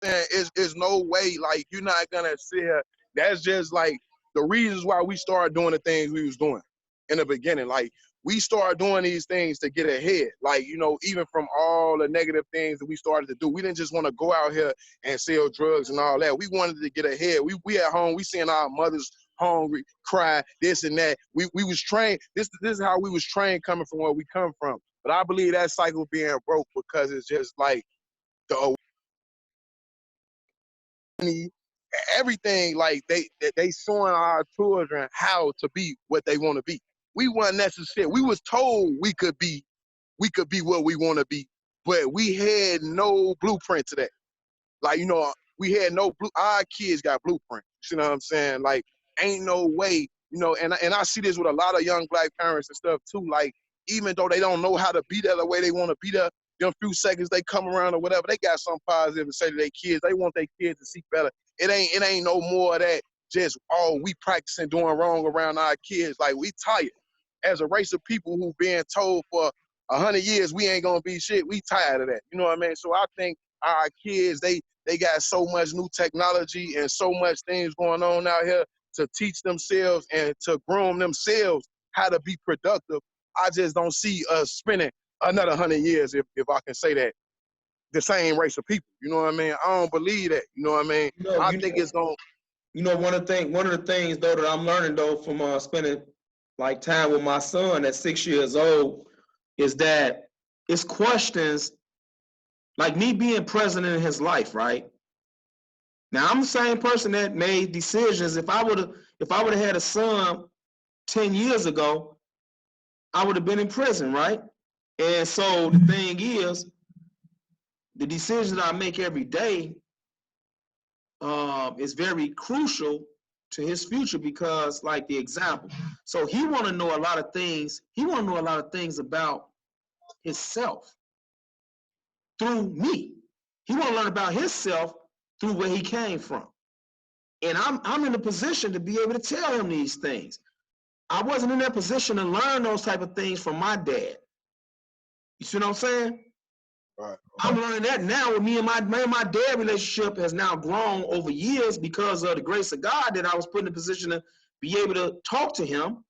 And it's no way, like, you're not gonna sit here. That's just like the reasons why we started doing the things we was doing in the beginning. Like, we started doing these things to get ahead. Like, you know, even from all the negative things that we started to do, we didn't just want to go out here and sell drugs and all that. We wanted to get ahead. We at home, we seeing our mothers hungry, cry, this and that. We was trained. This is how we was trained coming from where we come from. But I believe that cycle being broke because it's just like the everything, like they showing our children how to be what they want to be. We weren't necessary. We was told we could be what we want to be, but we had no blueprint to that. Like, you know, we had no our kids got blueprint. You know what I'm saying? Like, ain't no way, you know, and I see this with a lot of young black parents and stuff too. Like, even though they don't know how to be there the way they want to be there, them few seconds they come around or whatever, they got something positive to say to their kids. They want their kids to see better. It ain't no more of that just, oh, we practicing doing wrong around our kids. Like, we tired. As a race of people who been told for 100 years we ain't gonna be shit, we tired of that. You know what I mean? So I think our kids, they got so much new technology and so much things going on out here to teach themselves and to groom themselves how to be productive. I just don't see us spending another 100 years, if I can say that, the same race of people. You know what I mean? I don't believe that. You know what I mean? I think it's going. You know, one of the things though that I'm learning though from spending like time with my son at 6 years old is that it's questions like me being present in his life, right? Now I'm the same person that made decisions. If I would have had a son 10 years ago, I would have been in prison, right? And so the thing is, the decisions that I make every day is very crucial to his future because, like the example, so he want to know a lot of things. He want to know a lot of things about himself through me. He want to learn about himself through where he came from. And I'm in a position to be able to tell him these things. I wasn't in that position to learn those type of things from my dad. You see what I'm saying? Right. I'm learning that now with me and my dad relationship has now grown over years because of the grace of God that I was put in a position to be able to talk to him.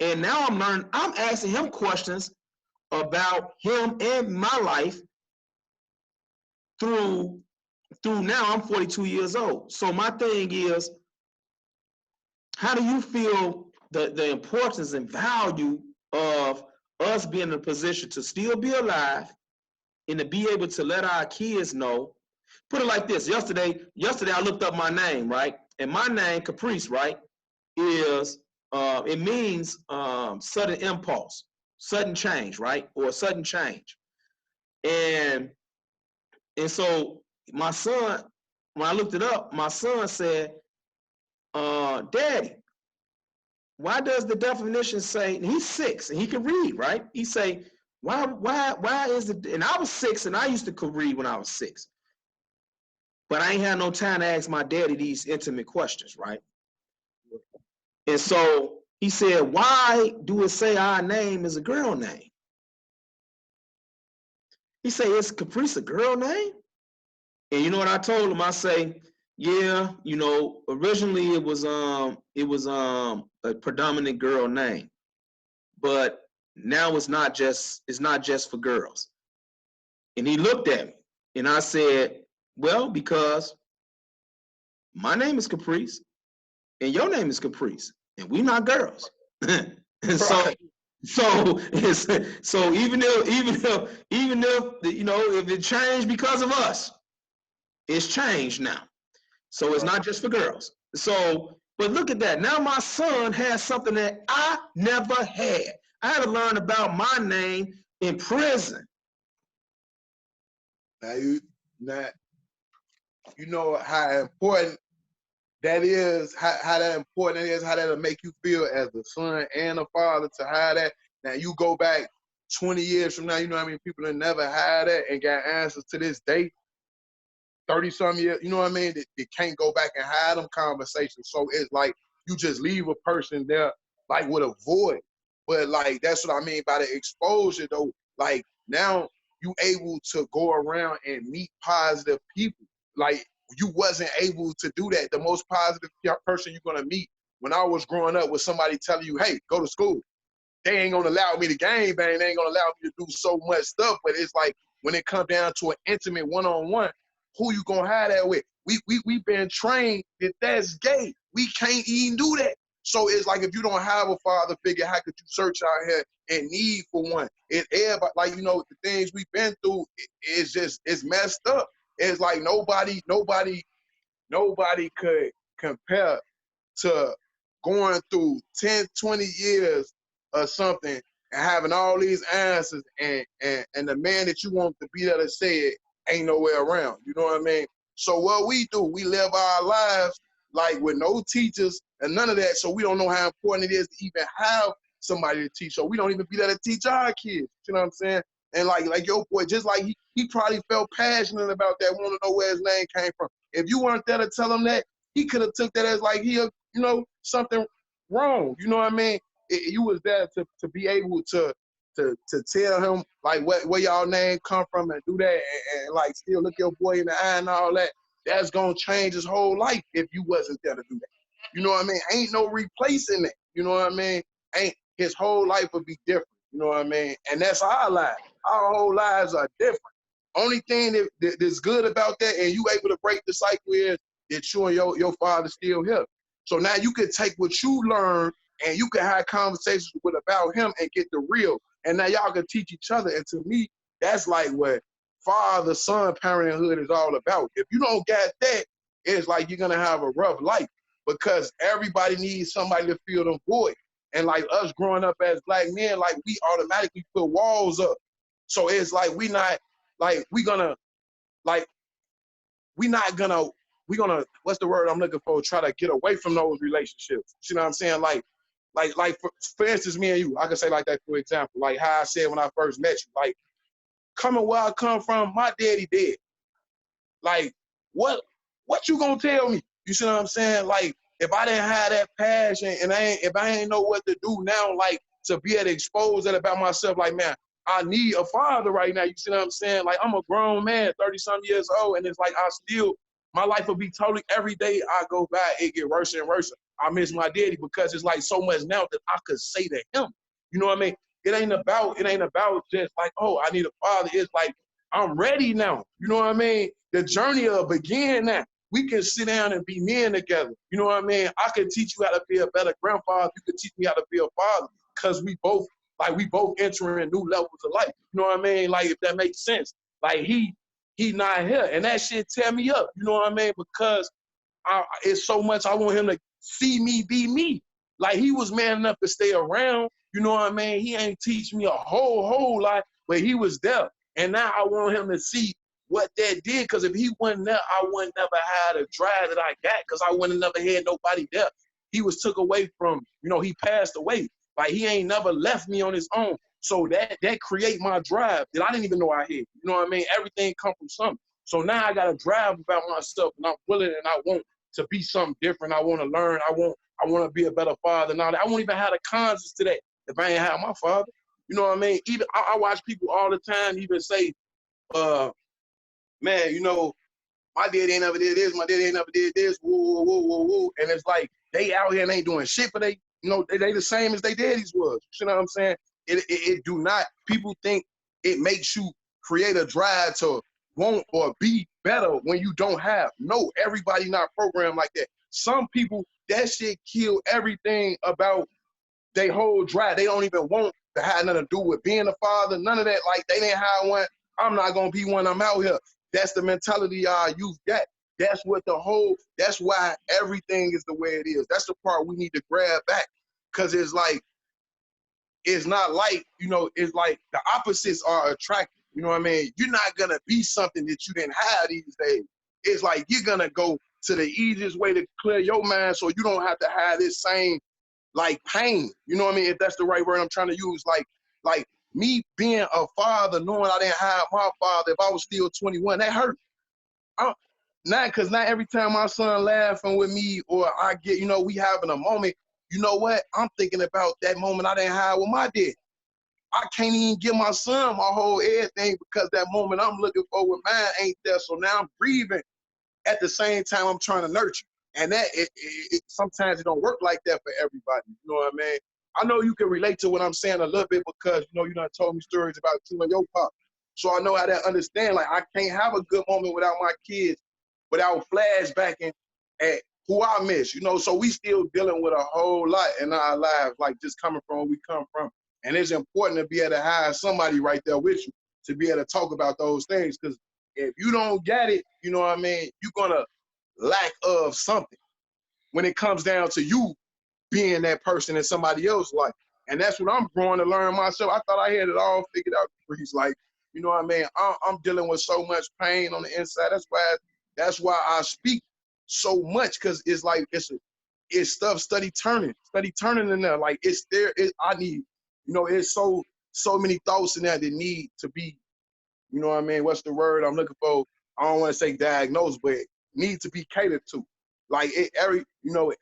And now I'm asking him questions about him and my life through now I'm 42 years old. So my thing is, how do you feel the importance and value of us being in a position to still be alive and to be able to let our kids know? Put it like this. Yesterday I looked up my name, right? And my name, Caprice, right, is, it means sudden impulse, sudden change, right? Or sudden change. And so my son, when I looked it up, my son said, Daddy, why does the definition say, and he's 6 and he can read, right? He say, why is it, and I was 6 and I used to read when I was 6. But I ain't had no time to ask my daddy these intimate questions, right? And so he said, why do it say our name is a girl name? He said, is Caprice a girl name? And you know what I told him? I say, yeah, you know, originally it was a predominant girl name, but now it's not just for girls. And he looked at me and I said, well, because my name is Caprice and your name is Caprice and we not girls. And Right. so even if you know, if it changed because of us, it's changed now. So it's not just for girls. So, but look at that. Now my son has something that I never had. I had to learn about my name in prison. Now you know how important that is, how that important it is, how that'll make you feel as a son and a father to have that. Now you go back 20 years from now, you know how many people that never had that and got answers to this day, 30-some years, you know what I mean? They can't go back and have them conversations. So it's like you just leave a person there like with a void. But like, that's what I mean by the exposure though. Like now you able to go around and meet positive people. like you wasn't able to do that. The most positive person you're gonna meet when I was growing up was somebody telling you, hey, go to school. They ain't gonna allow me to game bang. They ain't gonna allow me to do so much stuff. But it's like when it comes down to an intimate one-on-one, who you gonna have that with? We been trained that that's gay. We can't even do that. So it's like if you don't have a father figure, how could you search out here and need for one? It everybody, like the things we've been through, it's messed up. It's like nobody could compare to going through 10, 20 years or something and having all these answers and the man that you want to be there to say it ain't nowhere around. You know what I mean? So what we do, we live our lives like with no teachers and none of that. So we don't know how important it is to even have somebody to teach. So we don't even be there to teach our kids. You know what I'm saying? And like your boy, just like he probably felt passionate about that, want to know where his name came from. If you weren't there to tell him that, he could have took that as like something wrong. You know what I mean? You was there to be able to tell him like where y'all name come from and do that and like still look your boy in the eye and all that. That's gonna change his whole life if you wasn't there to do that. You know what I mean? Ain't no replacing that. You know what I mean? Ain't his whole life would be different. You know what I mean? And that's our lives. Our whole lives are different. Only thing that's good about that, and you able to break the cycle, is that you and your father still here. So now you can take what you learned and you can have conversations about him and get the real. And now y'all can teach each other. And to me, that's like what father-son parenthood is all about. If you don't get that, it's like you're gonna have a rough life because everybody needs somebody to fill them void. And like us growing up as black men, like we automatically put walls up. So it's like we're not what's the word I'm looking for? Try to get away from those relationships. You know what I'm saying? Like for instance, me and you, I can say like that for example, like how I said when I first met you, like coming where I come from, my daddy dead. Like what you gonna tell me? You see what I'm saying? Like if I didn't have that passion and if I ain't know what to do now, like to be able to expose that about myself, like man, I need a father right now. You see what I'm saying? Like I'm a grown man, 30-some years old, and it's like my life will be totally, every day I go by, it get worse and worse. I miss my daddy because it's like so much now that I could say to him. You know what I mean? It ain't about just like, oh, I need a father. It's like, I'm ready now. You know what I mean? The journey will begin now. We can sit down and be men together. You know what I mean? I can teach you how to be a better grandfather. You can teach me how to be a father because we both entering new levels of life. You know what I mean? Like if that makes sense. Like he not here. And that shit tear me up. You know what I mean? Because it's so much I want him to see me be me. Like he was man enough to stay around. You know what I mean? He ain't teach me a whole lot, but he was there. And now I want him to see what that did. Because if he wasn't there, I wouldn't never had a drive that I got. Because I wouldn't never had nobody there. He was took away from, he passed away. Like he ain't never left me on his own. So that create my drive that I didn't even know I had. You know what I mean? Everything come from something. So now I got to drive about myself, and I'm willing, and I want to be something different. I want to learn. I want to be a better father. Now I won't even have the conscience to that if I ain't have my father. You know what I mean? Even I watch people all the time even say, man, my dad ain't never did this, my dad ain't never did this, woo, woo, woo, woo. And it's like they out here and ain't doing shit, but they the same as they daddies was. You know what I'm saying? It do not, people think it makes you create a drive to want or be better when you don't have. No, everybody not programmed like that. Some people, that shit kill everything about they whole drive. They don't even want to have nothing to do with being a father, none of that. Like they didn't have one, I'm not gonna be one, I'm out here. That's the mentality you've got. That's why everything is the way it is. That's the part we need to grab back. Cause it's like, it's not like, it's like the opposites are attractive. You know what I mean? You're not gonna be something that you didn't have these days. It's like you're gonna go to the easiest way to clear your mind so you don't have to have this same like pain. You know what I mean? If that's the right word I'm trying to use. Like me being a father, knowing I didn't have my father, if I was still 21, that hurt. Because not every time my son laughing with me or I get, we having a moment, you know what? I'm thinking about that moment I didn't have with my dad. I can't even give my son my whole everything because that moment I'm looking for with mine ain't there. So now I'm grieving at the same time I'm trying to nurture. And that sometimes it don't work like that for everybody. You know what I mean? I know you can relate to what I'm saying a little bit because you done told me stories about you and your pop. So I know how to understand. Like I can't have a good moment without my kids, without flashbacking at who I miss. So we still dealing with a whole lot in our lives, like just coming from where we come from. And it's important to be able to have somebody right there with you to be able to talk about those things. Because if you don't get it, you know what I mean, you're gonna lack of something when it comes down to you being that person in somebody else's life. And that's what I'm growing to learn myself. I thought I had it all figured out. He's like, you know what I mean? I'm dealing with so much pain on the inside. That's why I speak so much, because it's like it's stuff study turning in there. Like it's there. I need, it's so many thoughts in there that need to be, you know what I mean? What's the word I'm looking for? I don't want to say diagnosed, but need to be catered to. Like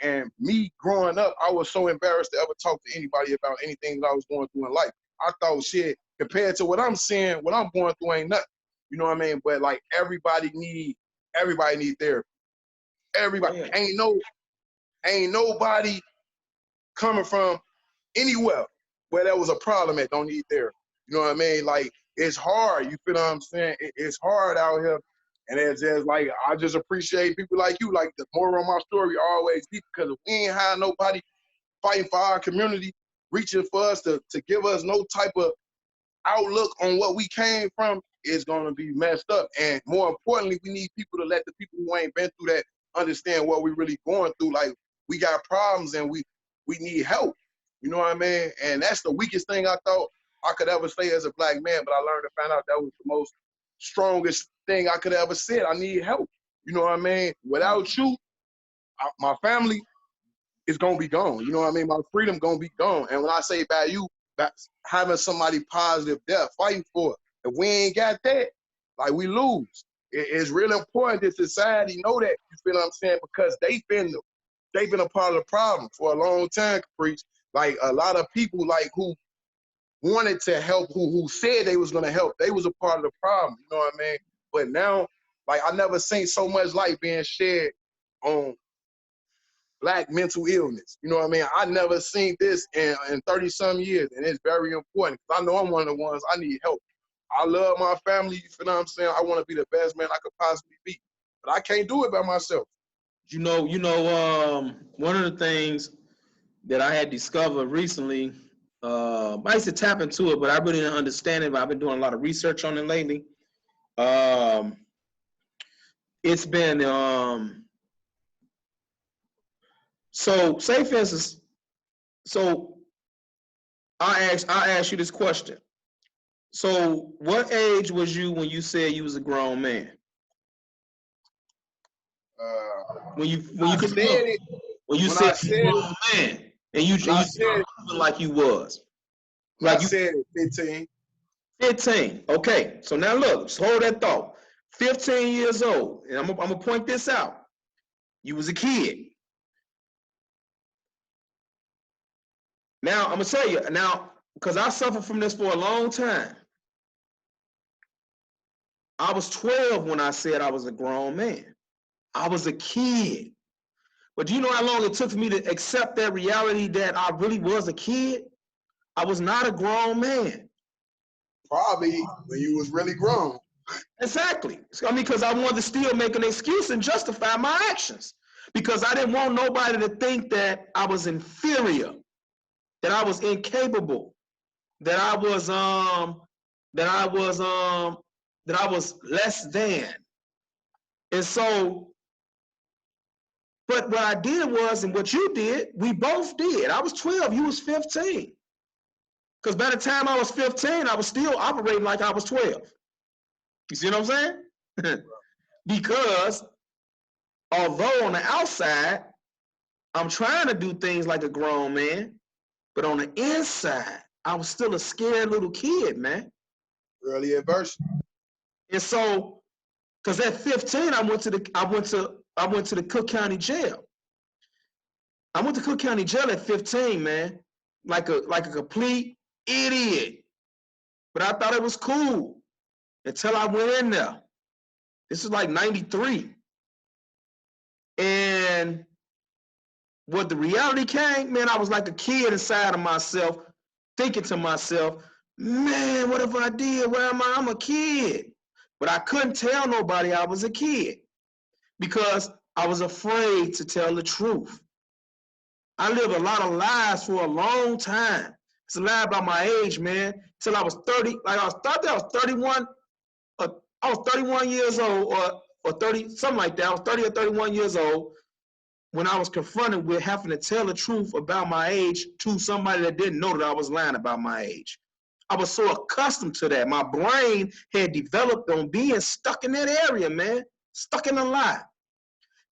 and me growing up, I was so embarrassed to ever talk to anybody about anything that I was going through in life. I thought shit, compared to what I'm seeing, what I'm going through ain't nothing. You know what I mean? But like everybody need therapy. Everybody. Ain't nobody coming from anywhere where there was a problem that don't need therapy. You know what I mean? Like it's hard. You feel what I'm saying? It's hard out here. And it's just like, I just appreciate people like you. Like the moral of my story always be, because if we ain't had nobody fighting for our community, reaching for us to give us no type of outlook on what we came from, it's gonna be messed up. And more importantly, we need people to let the people who ain't been through that understand what we really going through. Like we got problems and we need help. You know what I mean? And that's the weakest thing I thought I could ever say as a black man, but I learned to find out that was the most strongest thing I could ever said. I need help. You know what I mean? Without you, my family is gonna be gone. You know what I mean? My freedom gonna be gone. And when I say by you, that's having somebody positive there, fighting for it. If we ain't got that, like we lose. It's really important that society know that. You feel what I'm saying? Because they've been a part of the problem for a long time, Caprice. Like a lot of people like who wanted to help, who said they was gonna help, they was a part of the problem. You know what I mean? But now, like I never seen so much light being shed on Black mental illness. You know what I mean? I never seen this in 30-some years, and it's very important because I know I'm one of the ones I need help. I love my family, you feel what I'm saying? I want to be the best man I could possibly be, but I can't do it by myself. One of the things that I had discovered recently, I used to tap into it, but I really didn't understand it, but I've been doing a lot of research on it lately. It's been, so say for instance, so I ask you this question. So what age was you when you said you was a grown man? When you said you was a grown man, and you said like you was. Like you said 15. 15. Okay. So now look, just hold that thought. 15 years old, and I'm gonna point this out. You was a kid. Now I'm gonna tell you now, because I suffered from this for a long time. I was 12 when I said I was a grown man. I was a kid. But do you know how long it took for me to accept that reality that I really was a kid? I was not a grown man. Probably when you was really grown. Exactly. I mean, because I wanted to still make an excuse and justify my actions. Because I didn't want nobody to think that I was inferior, that I was incapable, that I was less than. And so, but what I did was, and what you did, we both did. I was 12, you was 15. Because by the time I was 15, I was still operating like I was 12. You see what I'm saying? Because although on the outside, I'm trying to do things like a grown man, but on the inside, I was still a scared little kid, man. Early adversity. And so, because at 15, I went to the Cook County Jail. I went to Cook County Jail at 15, man, like a complete idiot. But I thought it was cool until I went in there. This is like 93. And what the reality came, man, I was like a kid inside of myself, thinking to myself, man, what if I did? Where am I? I'm a kid. But I couldn't tell nobody I was a kid because I was afraid to tell the truth. I lived a lot of lies for a long time. It's a lie about my age, man. Till I was 30, like I was 31, I was 31 years old or 30, something like that. I was 30 or 31 years old when I was confronted with having to tell the truth about my age to somebody that didn't know that I was lying about my age. I was so accustomed to that. My brain had developed on being stuck in that area, man, stuck in a lie.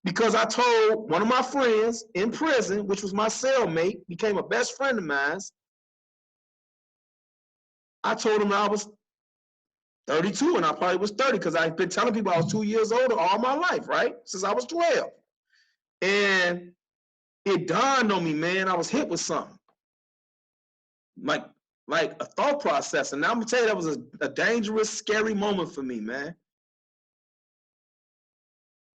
Because I told one of my friends in prison, which was my cellmate, became a best friend of mine. I told him I was 32 and I probably was 30 because I've been telling people I was 2 years older all my life, right? Since I was 12. And it dawned on me, man, I was hit with something. Like a thought process. And I'm gonna tell you, that was a dangerous, scary moment for me, man.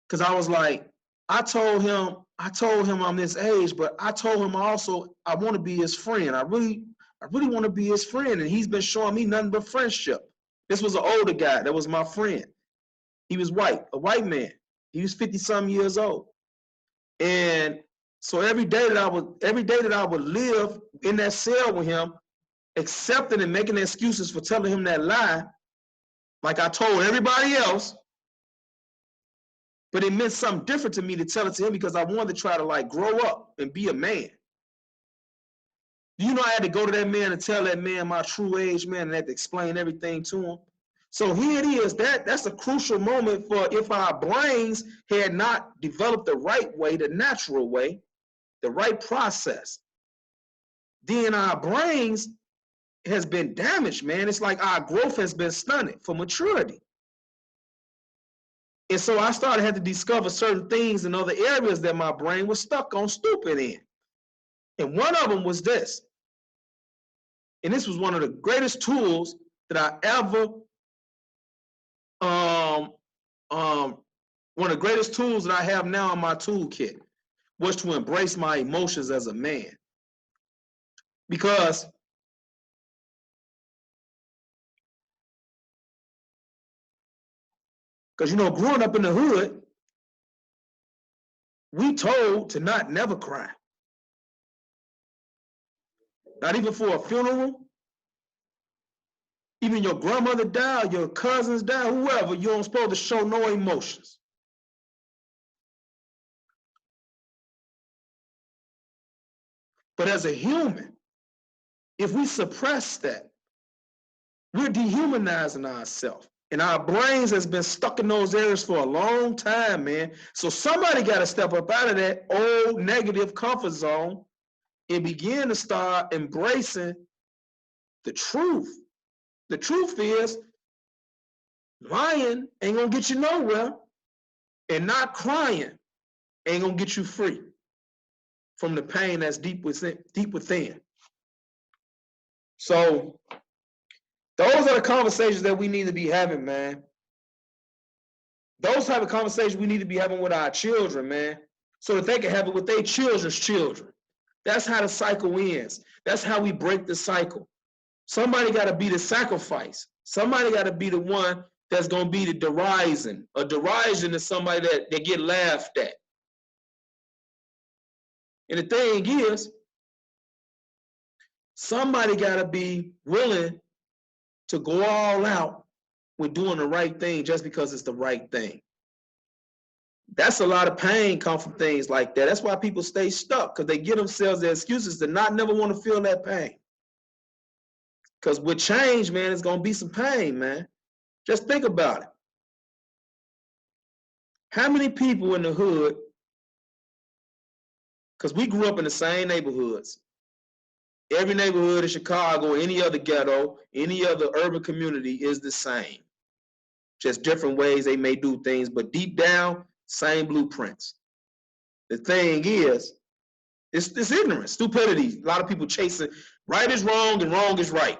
Because I was like, I told him I'm this age, but I told him also I want to be his friend. I really want to be his friend. And he's been showing me nothing but friendship. This was an older guy that was my friend. He was white, a white man. He was 50-some years old. And so every day that I would live in that cell with him, accepting and making excuses for telling him that lie, like I told everybody else, but it meant something different to me to tell it to him because I wanted to try to like grow up and be a man. You know, I had to go to that man and tell that man my true age, man, and I had to explain everything to him. So here it is. That's a crucial moment for if our brains had not developed the right way, the natural way, the right process, then our brains has been damaged, man. It's like our growth has been stunted for maturity. And so I started had to discover certain things in other areas that my brain was stuck on stupid in. And one of them was this. And this was one of the greatest tools that I ever, one of the greatest tools that I have now in my toolkit was to embrace my emotions as a man. Because you know, growing up in the hood, we told to not never cry. Not even for a funeral. Even your grandmother died, your cousins died, whoever, you don't supposed to show no emotions. But as a human, if we suppress that, we're dehumanizing ourselves. And our brains has been stuck in those areas for a long time, man. So somebody got to step up out of that old negative comfort zone and begin to start embracing the truth. The truth is, lying ain't gonna get you nowhere, and not crying ain't gonna get you free from the pain that's deep within. So those are the conversations that we need to be having, man. Those type of conversations we need to be having with our children, man, so that they can have it with their children's children. That's how the cycle ends. That's how we break the cycle. Somebody got to be the sacrifice. Somebody got to be the one that's going to be the derision. A derision is somebody that get laughed at. And the thing is, somebody got to be willing to go all out with doing the right thing just because it's the right thing. That's a lot of pain come from things like that. That's why people stay stuck, because they give themselves the excuses to not never want to feel that pain. Because with change, man, it's going to be some pain, man. Just think about it. How many people in the hood, because we grew up in the same neighborhoods. Every neighborhood in Chicago, any other ghetto, any other urban community is the same. Just different ways they may do things, but deep down, same blueprints. The thing is, it's ignorance, stupidity. A lot of people chasing right is wrong and wrong is right.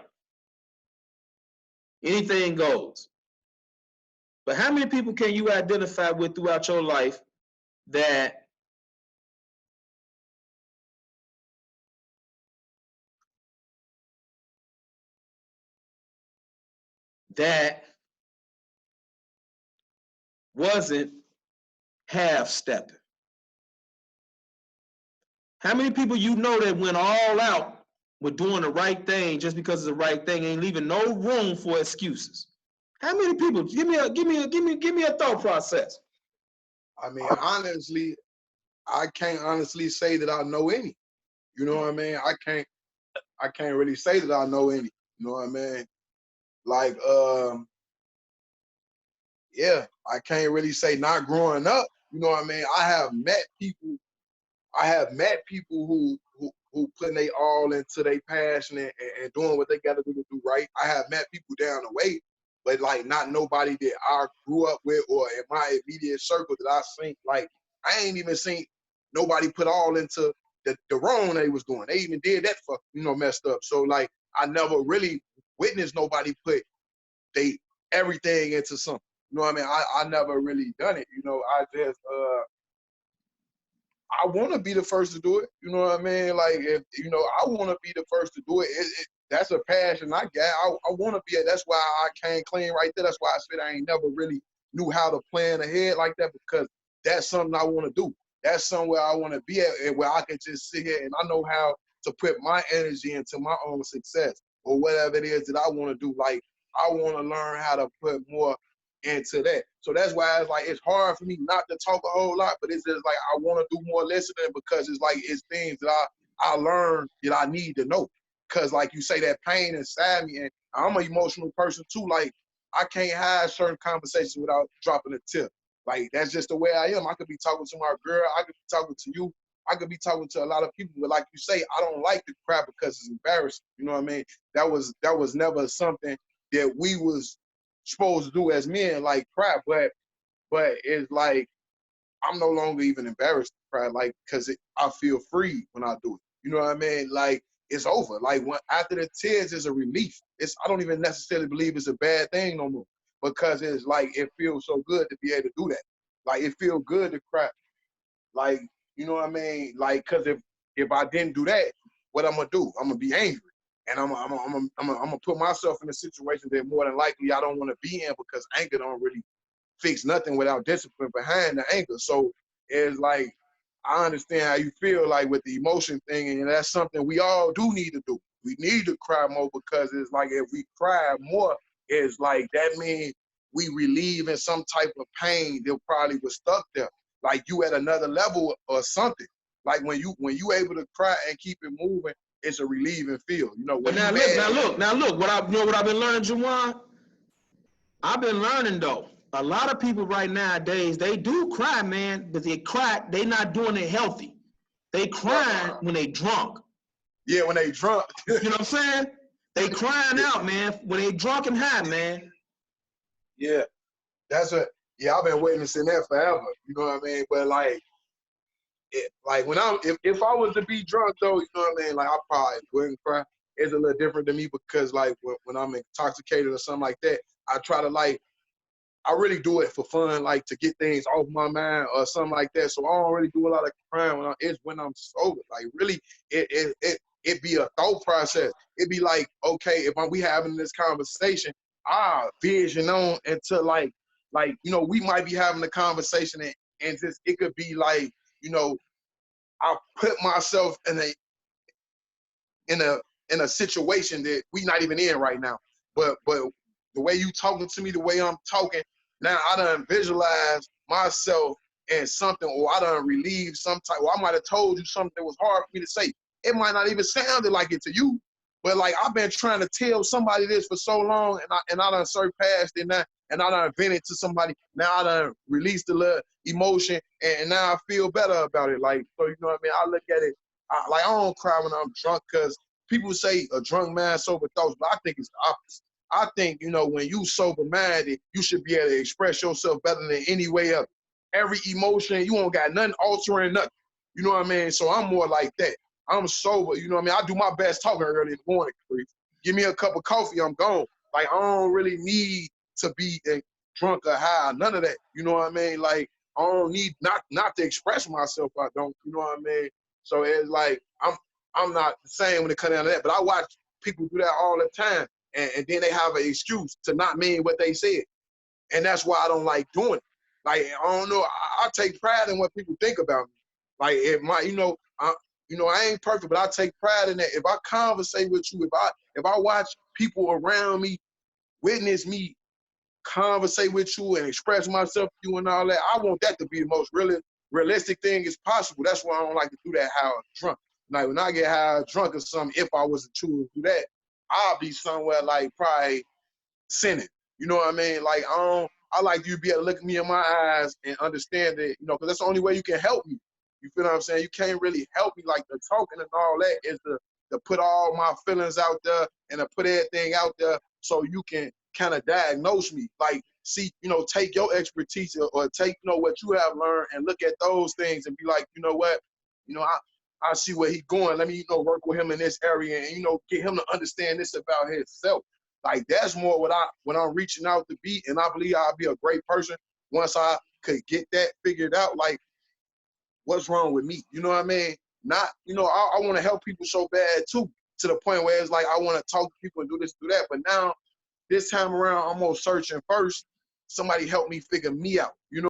Anything goes. But how many people can you identify with throughout your life that that wasn't half-stepping? How many people you know that went all out with doing the right thing just because it's the right thing, ain't leaving no room for excuses? How many people? Give me a thought process. I mean, honestly, I can't honestly say that I know any. You know what I mean? I can't really say that I know any. You know what I mean? Like, yeah, I can't really say not growing up. You know what I mean? I have met people who putting they all into their passion and doing what they got to do right. I have met people down the way, but like not nobody that I grew up with or in my immediate circle that I seen. Like I ain't even seen nobody put all into the wrong they was doing. They even did that for messed up. So like I never really witnessed nobody put they everything into something. You know what I mean? I never really done it. I just I want to be the first to do it. You know what I mean? Like if I want to be the first to do it. That's a passion I got. I want to be it. That's why I came clean right there. That's why I said I ain't never really knew how to plan ahead like that because that's something I want to do. That's somewhere I want to be at and where I can just sit here and I know how to put my energy into my own success or whatever it is that I want to do. Like I want to learn how to put more into that. So that's why it's like it's hard for me not to talk a whole lot, but it's just like I want to do more listening because it's like it's things that I learned that I need to know. Cause like you say, that pain inside me, and I'm an emotional person too. Like I can't hide certain conversations without dropping a tip. Like that's just the way I am. I could be talking to my girl, I could be talking to you, I could be talking to a lot of people, but like you say, I don't like the crap because it's embarrassing. You know what I mean? That was never something that we was supposed to do as men, like cry, but it's like I'm no longer even embarrassed to cry, like because I feel free when I do it. You know what I mean? Like it's over. Like when after the tears is a relief. I don't even necessarily believe it's a bad thing no more because it's like it feels so good to be able to do that. Like it feels good to cry. Like you know what I mean? Like because if I didn't do that, what I'm gonna do? I'm gonna be angry. And I'm gonna put myself in a situation that more than likely I don't want to be in because anger don't really fix nothing without discipline behind the anger. So it's like I understand how you feel like with the emotion thing, and that's something we all do need to do. We need to cry more because it's like if we cry more, it's like that means we relieving some type of pain that probably was stuck there. Like you at another level or something. Like when you able to cry and keep it moving, it's a relieving feel. But When you mad. now look. What I've been learning, Jajuan. I've been learning though. A lot of people right nowadays they do cry, man, but they cry. They not doing it healthy. They crying when they drunk. Yeah, when they drunk. You know what I'm saying? They crying out, man, when they drunk and high, man. Yeah, yeah, I've been witnessing that forever. You know what I mean? But like, like when if I was to be drunk though, you know what I mean? Like I probably wouldn't cry. It's a little different than me because like when I'm intoxicated or something like that, I try to like I really do it for fun, like to get things off my mind or something like that. So I don't really do a lot of crying it's when I'm sober. Like really, it be a thought process. It be like, okay, if we having this conversation, I vision on into like we might be having a conversation and just it could be like I put myself in a situation that we not even in right now. But the way you talking to me, the way I'm talking, now I done visualize myself in something, or I done relieve some type, or I might have told you something that was hard for me to say. It might not even sounded like it to you, but like I've been trying to tell somebody this for so long, and I done surpassed it now, and I done vented to somebody. Now I done released a little emotion, and now I feel better about it. Like, so you know what I mean? I look at it like I don't cry when I'm drunk because people say a drunk man sober thoughts, but I think it's the opposite. I think when you sober minded, you should be able to express yourself better than any way else. Every emotion, you don't got nothing altering nothing. You know what I mean? So I'm more like that. I'm sober. You know what I mean? I do my best talking early in the morning. Give me a cup of coffee, I'm gone. Like I don't really need to be drunk or high, none of that. You know what I mean? Like I don't need not to express myself. I don't. You know what I mean? So it's like I'm not the same when it comes down to that. But I watch people do that all the time. and then they have an excuse to not mean what they said. And that's why I don't like doing it. Like, I don't know, I take pride in what people think about me. Like, if my, I ain't perfect, but I take pride in that. If I conversate with you, if I watch people around me witness me conversate with you and express myself to you and all that, I want that to be the most realistic thing as possible. That's why I don't like to do that high or drunk. Like, when I get high or drunk or something, if I was to choose to do that, I'll be somewhere like probably sinning. You know what I mean? Like, I like you to be able to look at me in my eyes and understand it, because that's the only way you can help me. You feel what I'm saying? You can't really help me, like the talking and all that is to put all my feelings out there and to put everything out there so you can kind of diagnose me. Like, see, take your expertise or take, what you have learned and look at those things and be like, you know what, I see where he's going. Let me, work with him in this area and, get him to understand this about himself. Like, that's more what I'm reaching out to be, and I believe I'll be a great person once I could get that figured out. Like, what's wrong with me? You know what I mean? Not, I want to help people so bad too, to the point where it's like I want to talk to people and do this, do that. But now, this time around, I'm more searching first. Somebody help me figure me out. You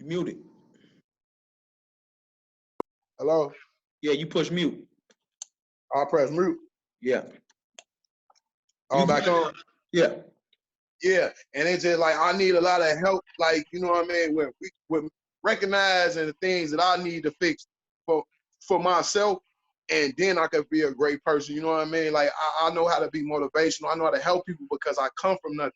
muted. Hello? Yeah, you push mute. I'll press mute. Yeah. I'm back on? Yeah. Yeah, and it's just like I need a lot of help, like, you know what I mean, with recognizing the things that I need to fix for myself, and then I could be a great person. You know what I mean? Like, I know how to be motivational. I know how to help people because I come from nothing,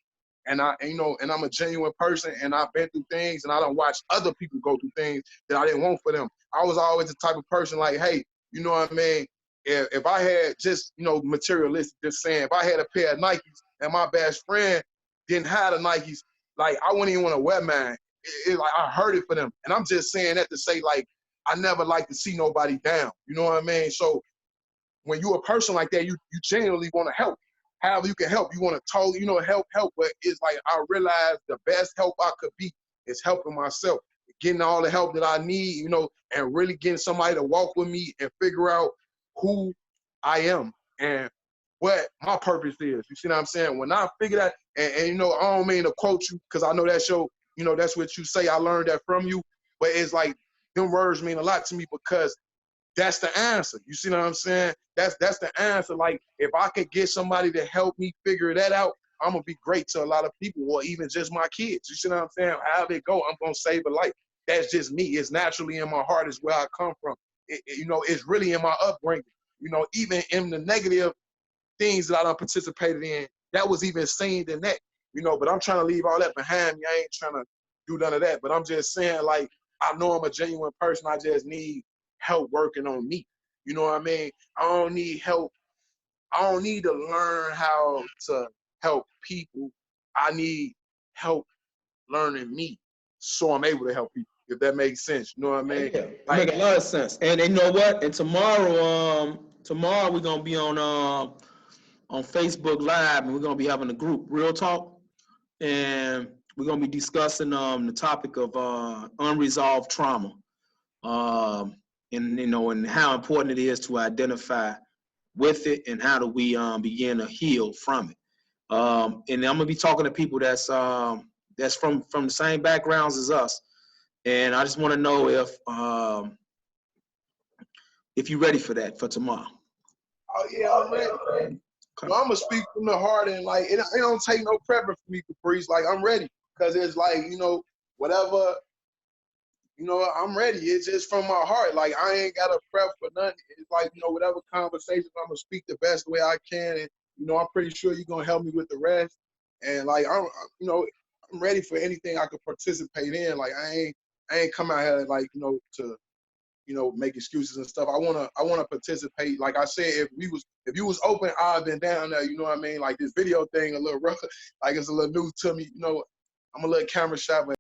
and I'm a genuine person, and I've been through things, and I don't watch other people go through things that I didn't want for them. I was always the type of person like, hey, you know what I mean? If I had just, materialistic, just saying, if I had a pair of Nikes and my best friend didn't have the Nikes, like, I wouldn't even want to wear mine. Like, I heard it for them. And I'm just saying that to say, like, I never like to see nobody down. You know what I mean? So when you're a person like that, you genuinely want to help. However you can help. You want to talk, help. But it's like I realized the best help I could be is helping myself, getting all the help that I need, and really getting somebody to walk with me and figure out who I am and what my purpose is. You see what I'm saying? When I figure that, and I don't mean to quote you because I know that's that's what you say. I learned that from you, but it's like them words mean a lot to me because that's the answer. You see what I'm saying? That's the answer. Like, if I could get somebody to help me figure that out, I'm gonna be great to a lot of people, or even just my kids. You see what I'm saying? However it go, I'm gonna save a life. That's just me. It's naturally in my heart. Is where I come from. It's really in my upbringing. Even in the negative things that I done participated in, that was even seen in that. But I'm trying to leave all that behind me. I ain't trying to do none of that. But I'm just saying, like, I know I'm a genuine person. I just need help working on me. You know what I mean? I don't need help. I don't need to learn how to help people. I need help learning me so I'm able to help people, if that makes sense. You know what I mean? Yeah, like, make a lot of sense. And you know what? And tomorrow we're gonna be on Facebook Live, and we're gonna be having a group Real Talk, and we're gonna be discussing the topic of unresolved trauma, and how important it is to identify with it, and how do we begin to heal from it. And I'm gonna be talking to people that's from the same backgrounds as us, and I just want to know if you're ready for that for tomorrow. Oh yeah, I'm ready. Okay. I'm gonna speak from the heart, and like it don't take no pressure for me, Caprice. Like, I'm ready, because it's like, whatever, I'm ready. It's just from my heart. Like, I ain't got to prep for nothing. It's like, whatever conversation, I'm gonna speak the best way I can, and I'm pretty sure you're gonna help me with the rest. And like, I'm ready for anything I could participate in. Like, I ain't come out here like, to make excuses and stuff. I wanna participate. Like I said, if you was open, I've been down there. You know what I mean? Like, this video thing a little rough, like it's a little new to me. I'm a little camera shy, but